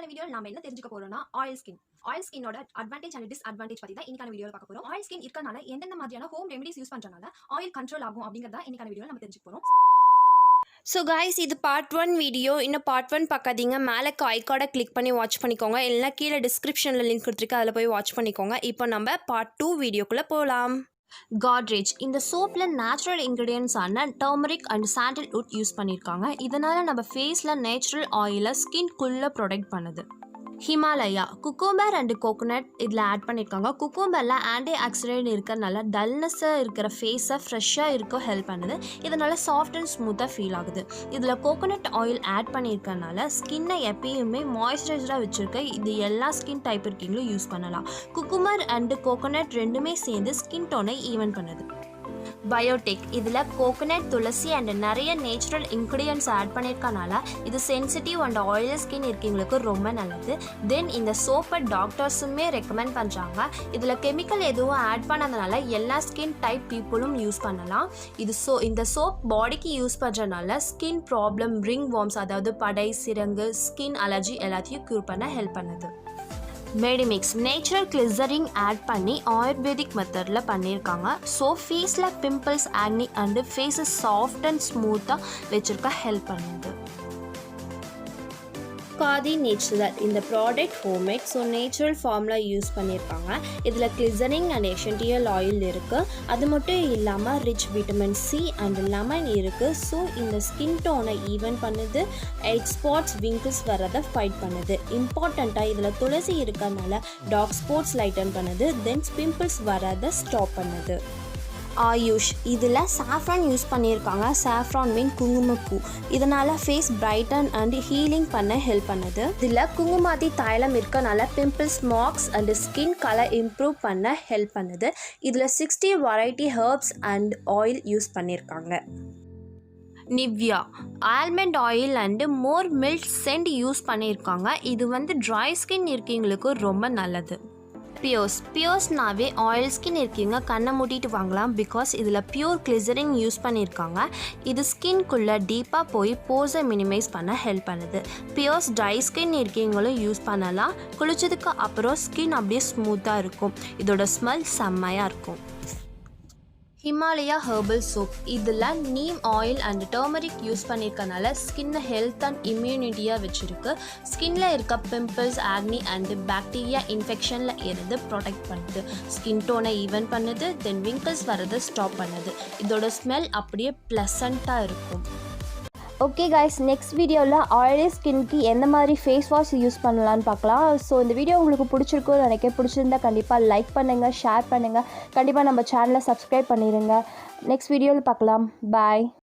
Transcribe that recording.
இன்னைக்கான வீடியோல நாம என்ன தெரிஞ்சுக்க போறோம்னா ஆயில் ஸ்கின்னோட அட்வான்டேஜ் அண்ட் டிஸ்அட்வான்டேஜ் பத்தி தான் இன்னைக்கான வீடியோல பார்க்க போறோம். ஆயில் ஸ்கின் இருக்கறனால எந்தெந்த மாதிரியான ஹோம் ரெமெடிஸ் யூஸ் பண்றனால ஆயில் கண்ட்ரோல் ஆகும் அப்படிங்கறத இன்னைக்கான வீடியோல நம்ம தெரிஞ்சுக்க போறோம். ஸோ கைஸ், இது பார்ட் 1 வீடியோ. இன்னும் பார்ட் 1 பார்க்காதீங்க, மேலே ஐகார்டை கிளிக் பண்ணி வாட்ச் பண்ணிக்கோங்க. இல்லைனா கீழே டிஸ்கிரிப்ஷனில் லிங்க் கொடுத்துருக்கு, அதில் போய் வாட்ச் பண்ணிக்கோங்க. இப்போ நம்ம பார்ட் 2 வீடியோக்குள்ளே போகலாம். காட்ரேஜ் இந்த சோப்பில் நேச்சுரல் இன்க்ரீடியன்ஸான டர்மரிக் அண்ட் சாண்டல்வுட் யூஸ் பண்ணியிருக்காங்க. இதனால் நம்ம ஃபேஸில் நேச்சுரல் ஆயிலை ஸ்கின்குள்ளே ப்ரொடெக்ட் பண்ணுது. ஹிமாலயா குக்கும்பர் அண்ட் கோகோனட் இதில் ஆட் பண்ணியிருக்காங்க. குக்கும்பரில் ஆன்டி ஆக்சிடென்ட் இருக்கிறதுனால டல்னஸ்ஸாக இருக்கிற ஃபேஸை ஃப்ரெஷ்ஷாக இருக்க ஹெல்ப் பண்ணுது. இதனால் சாஃப்ட் அண்ட் ஸ்மூத்தாக ஃபீல் ஆகுது. இதில் கோகோனட் ஆயில் ஆட் பண்ணியிருக்கனால ஸ்கின்னை எப்பயுமே மாய்ஸ்சரைசராக வச்சுருக்க இது எல்லா ஸ்கின் டைப் இருக்கீங்களும் யூஸ் பண்ணலாம். குக்கும்பர் அண்ட் கோகோனட் ரெண்டுமே சேர்ந்து ஸ்கின் டோனை ஈவன் பண்ணுது. பயோடெக் இதில் கோகோனட், துளசி அண்ட் நிறைய நேச்சுரல் இன்க்ரீடியன்ட்ஸ் ஆட் பண்ணியிருக்கனால இது சென்சிட்டிவ் அண்ட் ஆயிலி ஸ்கின் இருக்கவங்களுக்கு ரொம்ப நல்லது. தென் இந்த சோப்பை டாக்டர்ஸுமே ரெக்கமெண்ட் பண்ணுறாங்க. இதில் கெமிக்கல் எதுவும் ஆட் பண்ணதுனால எல்லா ஸ்கின் டைப் பீப்புளும் யூஸ் பண்ணலாம். இந்த சோப் பாடிக்கு யூஸ் பண்ணுறதுனால ஸ்கின் ப்ராப்ளம், ரிங் வார்ம்ஸ் அதாவது படை, சிரங்கு, ஸ்கின் அலர்ஜி எல்லாத்தையும் க்யூர் பண்ண ஹெல்ப் பண்ணுது. மெடிமிக்ஸ் நேச்சுரல் கிளிசரிங் ஆட் பண்ணி ஆயுர்வேதிக் மெத்தடில் பண்ணியிருக்காங்க. ஸோ ஃபேஸில் பிம்பிள்ஸ், ஆக்னி அண்டு ஃபேஸை சாஃப்ட் அண்ட் ஸ்மூத்தாக வச்சுருக்க ஹெல்ப் பண்ணுது. காதி நேச்சுரல் இந்த ப்ராடக்ட் ஹோம்மேட், ஸோ நேச்சுரல் ஃபார்மில் யூஸ் பண்ணியிருக்காங்க. இதில் கிளிசரிங் அண்ட் எசென்ஷியல் ஆயில் இருக்குது. அது மட்டும் இல்லாமல் rich vitamin C and lemon இருக்குது. ஸோ இந்த ஸ்கின் டோனை ஈவன் பண்ணுது. எயிட் ஸ்பாட்ஸ், விங்கிள்ஸ் வரதை ஃபைட் பண்ணுது. இம்பார்ட்டண்ட்டாக இதில் துளசி இருக்கிறதுனால டார்க் ஸ்பாட்ஸ் லைட்டன் பண்ணுது. தென் பிம்பிள்ஸ் வரதை ஸ்டாப் பண்ணுது. ஆயுஷ் இதில் சாஃப்ரான் யூஸ் பண்ணியிருக்காங்க. சாஃப்ரான் மீன் குங்குமப்பூ. இதனால் ஃபேஸ் பிரைட்டன் அண்ட் ஹீலிங் பண்ண ஹெல்ப் பண்ணுது. இதில் குங்குமாதி தைலம் இருக்கனால pimples, marks and skin colour improve பண்ண ஹெல்ப் பண்ணுது. இதில் 60 variety herbs and oil use பண்ணியிருக்காங்க. நிவ்யா ஆல்மண்ட் ஆயில் அண்டு மோர் மில்க் சென்ட் யூஸ் பண்ணியிருக்காங்க. இது ட்ரை ஸ்கின் இருக்கவங்களுக்கு ரொம்ப நல்லது. பியோர்ஸ்னாவே ஆயில் ஸ்கின் இருக்கீங்க கண்ணை மூட்டிட்டு வாங்கலாம். பிகாஸ் இதில் பியூர் கிளிசரிங் யூஸ் பண்ணியிருக்காங்க. இது ஸ்கின்குள்ளே டீப்பாக போய் போஸை மினிமைஸ் பண்ண ஹெல்ப் பண்ணுது. பியோர்ஸ் ட்ரை ஸ்கின் இருக்கீங்களும் யூஸ் பண்ணலாம். குளிச்சதுக்கு அப்புறம் ஸ்கின் அப்படியே ஸ்மூத்தாக இருக்கும். இதோட ஸ்மெல் செம்மையாக இருக்கும். ஹிமாலயா ஹெர்பல் சோப் இதில் neem oil and turmeric use பண்ணியிருக்கனால ஸ்கின்னை ஹெல்த் அண்ட் இம்யூனிட்டியாக வச்சுருக்கு. ஸ்கின்னில் இருக்க பிம்பிள்ஸ், ஆக்னி அண்டு பாக்டீரியா இன்ஃபெக்ஷனில் இருந்து ப்ரொடெக்ட் பண்ணுது. ஸ்கின் டோனை ஈவன் பண்ணுது. தென் விங்கிள்ஸ் வரதை ஸ்டாப் பண்ணுது. இதோட ஸ்மெல் அப்படியே ப்ளசண்ட்டாக இருக்கும். ஓகே கைஸ், நெக்ஸ்ட் வீடியோவில் ஆயிலி ஸ்கின்க்கு எந்த மாதிரி ஃபேஸ் வாஷ் யூஸ் பண்ணலான்னு பார்க்கலாம். ஸோ இந்த வீடியோ உங்களுக்கு பிடிச்சிருக்குன்னு நினைக்கிறேன். பிடிச்சிருந்தா கண்டிப்பாக லைக் பண்ணுங்கள், ஷேர் பண்ணுங்கள். கண்டிப்பாக நம்ம சேனலை சப்ஸ்கிரைப் பண்ணிடுங்க. நெக்ஸ்ட் வீடியோவில் பார்க்கலாம். பாய்.